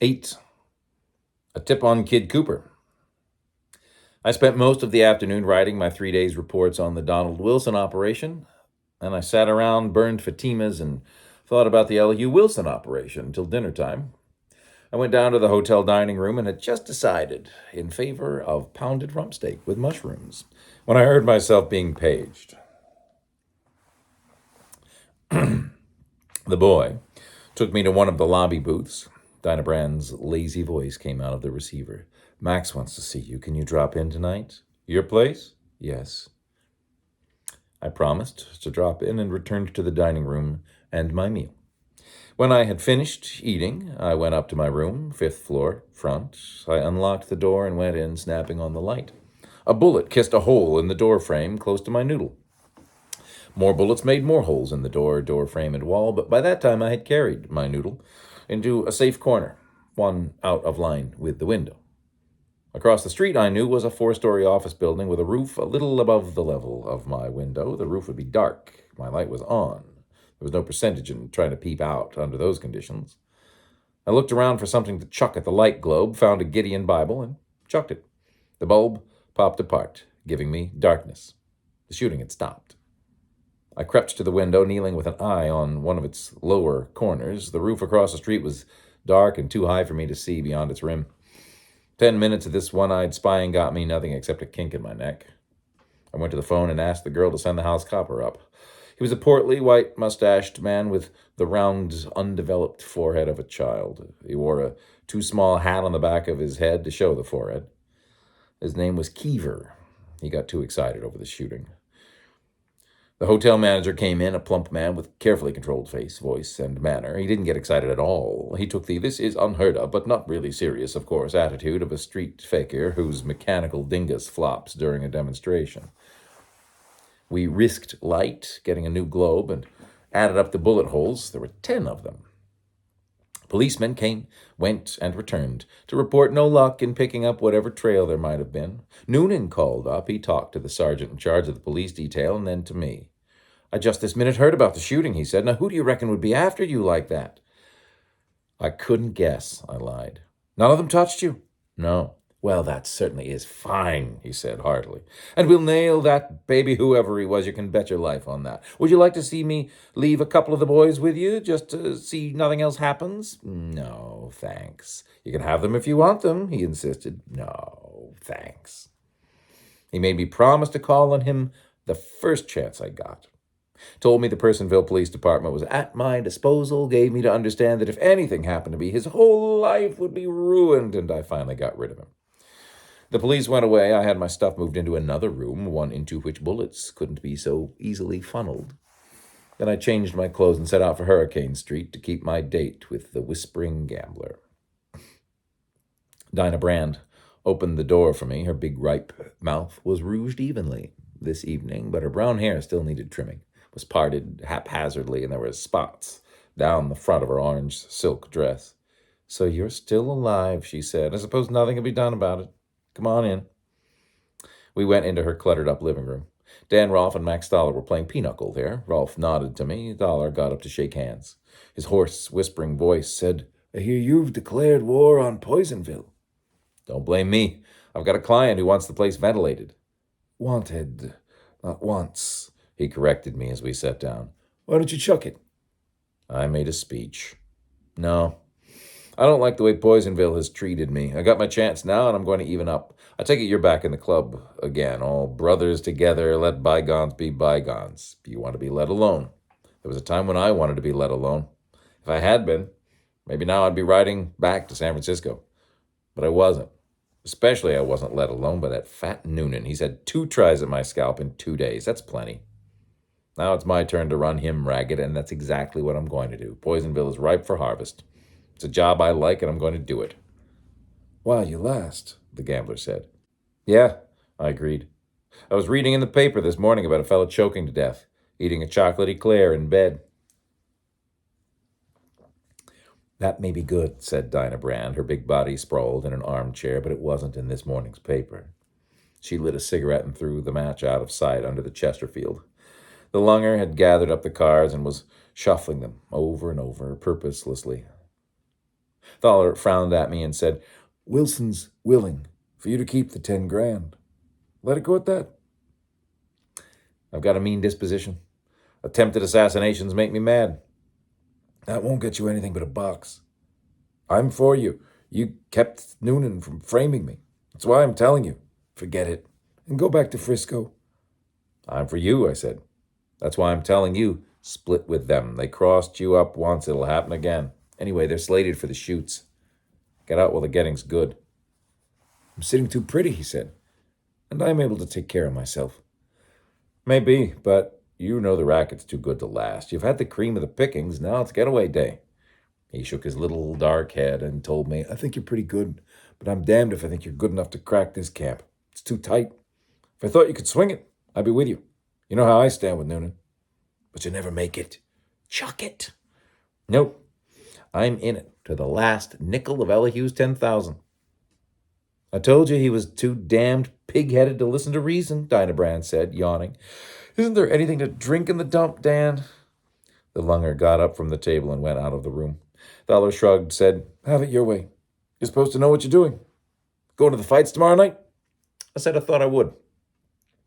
8. A tip on Kid Cooper. I spent most of the afternoon writing my 3 days reports on the Donald Wilson operation, and I sat around, burned Fatimas, and thought about the Elihu Wilson operation until dinner time. I went down to the hotel dining room and had just decided in favor of pounded rump steak with mushrooms when I heard myself being paged. The boy took me to one of the lobby booths. Dinah Brand's lazy voice came out of the receiver. Max wants to see you. Can you drop in tonight? Your place? Yes. I promised to drop in and returned to the dining room and my meal. When I had finished eating, I went up to my room, 5th floor, front. I unlocked the door and went in, snapping on the light. A bullet kissed a hole in the door frame close to my noodle. More bullets made more holes in the door frame, and wall, but by that time I had carried my noodle into a safe corner, one out of line with the window. Across the street, I knew, was a 4-story office building with a roof a little above the level of my window. The roof would be dark. My light was on. There was no percentage in trying to peep out under those conditions. I looked around for something to chuck at the light globe, found a Gideon Bible, and chucked it. The bulb popped apart, giving me darkness. The shooting had stopped. I crept to the window, kneeling with an eye on one of its lower corners. The roof across the street was dark and too high for me to see beyond its rim. 10 minutes of this one-eyed spying got me nothing except a kink in my neck. I went to the phone and asked the girl to send the house copper up. He was a portly, white-mustached man with the round, undeveloped forehead of a child. He wore a too small hat on the back of his head to show the forehead. His name was Keever. He got too excited over the shooting. The hotel manager came in, a plump man with carefully controlled face, voice, and manner. He didn't get excited at all. He took the "this is unheard of, but not really serious, of course" attitude of a street fakir whose mechanical dingus flops during a demonstration. We risked light, getting a new globe, and added up the bullet holes. There were 10 of them. Policemen came, went, and returned to report no luck in picking up whatever trail there might have been. Noonan called up. He talked to the sergeant in charge of the police detail and then to me. "I just this minute heard about the shooting," he said. "Now who do you reckon would be after you like that?" "I couldn't guess," I lied. "None of them touched you?" "No." "Well, that certainly is fine," he said heartily. "And we'll nail that baby, whoever he was. You can bet your life on that. Would you like to see me leave a couple of the boys with you, just to see nothing else happens?" "No, thanks." "You can have them if you want them," he insisted. "No, thanks." He made me promise to call on him the first chance I got. Told me the Personville Police Department was at my disposal, gave me to understand that if anything happened to me, his whole life would be ruined, and I finally got rid of him. The police went away. I had my stuff moved into another room, one into which bullets couldn't be so easily funneled. Then I changed my clothes and set out for Hurricane Street to keep my date with the whispering gambler. Dinah Brand opened the door for me. Her big, ripe mouth was rouged evenly this evening, but her brown hair still needed trimming. It was parted haphazardly, and there were spots down the front of her orange silk dress. "So you're still alive," she said. "I suppose nothing can be done about it. Come on in." We went into her cluttered-up living room. Dan Rolfe and Max Dollar were playing pinochle there. Rolfe nodded to me. Dollar got up to shake hands. His hoarse, whispering voice said, "I hear you've declared war on Poisonville." "Don't blame me. I've got a client who wants the place ventilated." "Wanted, not wants," he corrected me as we sat down. "Why don't you chuck it?" I made a speech. "No. I don't like the way Poisonville has treated me. I got my chance now, and I'm going to even up. I take it you're back in the club again, all brothers together, let bygones be bygones. You want to be let alone. There was a time when I wanted to be let alone. If I had been, maybe now I'd be riding back to San Francisco. But I wasn't. Especially I wasn't let alone by that fat Noonan. He's had 2 tries at my scalp in 2 days. That's plenty. Now it's my turn to run him ragged, and that's exactly what I'm going to do. Poisonville is ripe for harvest. It's a job I like, and I'm going to do it." "While you last," the gambler said. "Yeah," I agreed. "I was reading in the paper this morning about a fellow choking to death, eating a chocolate eclair in bed." "That may be good," said Dinah Brand, her big body sprawled in an armchair, "but it wasn't in this morning's paper." She lit a cigarette and threw the match out of sight under the Chesterfield. The lunger had gathered up the cards and was shuffling them over and over, purposelessly. Thaler frowned at me and said, Wilson's willing for you to keep the 10 grand. Let it go at that. I've got a mean disposition. Attempted assassinations make me mad. That won't get you anything but a box. I'm for you. You kept Noonan from framing me. That's why I'm telling you. Forget it. And go back to Frisco. I'm for you, I said. That's why I'm telling you. Split with them. They crossed you up once. It'll happen again. Anyway, they're slated for the shoots. Get out while the getting's good. I'm sitting too pretty, he said. And I'm able to take care of myself. Maybe, but you know the racket's too good to last. You've had the cream of the pickings. Now it's getaway day. He shook his little dark head and told me, I think you're pretty good, but I'm damned if I think you're good enough to crack this camp. It's too tight. If I thought you could swing it, I'd be with you. You know how I stand with Noonan. But you never make it. Chuck it. Nope. I'm in it to the last nickel of Elihu's 10,000. I told you he was too damned pig-headed to listen to reason, Dinah Brand said, yawning. Isn't there anything to drink in the dump, Dan? The lunger got up from the table and went out of the room. Thaler shrugged, said, Have it your way. You're supposed to know what you're doing. Going to the fights tomorrow night? I said I thought I would.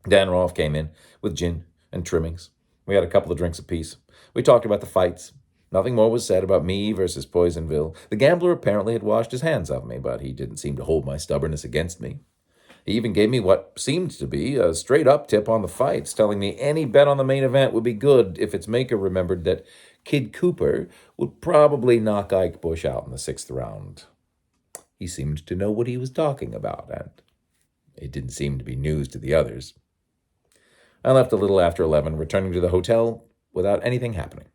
Dan Rolfe came in with gin and trimmings. We had a couple of drinks apiece. We talked about the fights. Nothing more was said about me versus Poisonville. The gambler apparently had washed his hands of me, but he didn't seem to hold my stubbornness against me. He even gave me what seemed to be a straight-up tip on the fights, telling me any bet on the main event would be good if its maker remembered that Kid Cooper would probably knock Ike Bush out in the 6th round. He seemed to know what he was talking about, and it didn't seem to be news to the others. I left a little after 11, returning to the hotel without anything happening.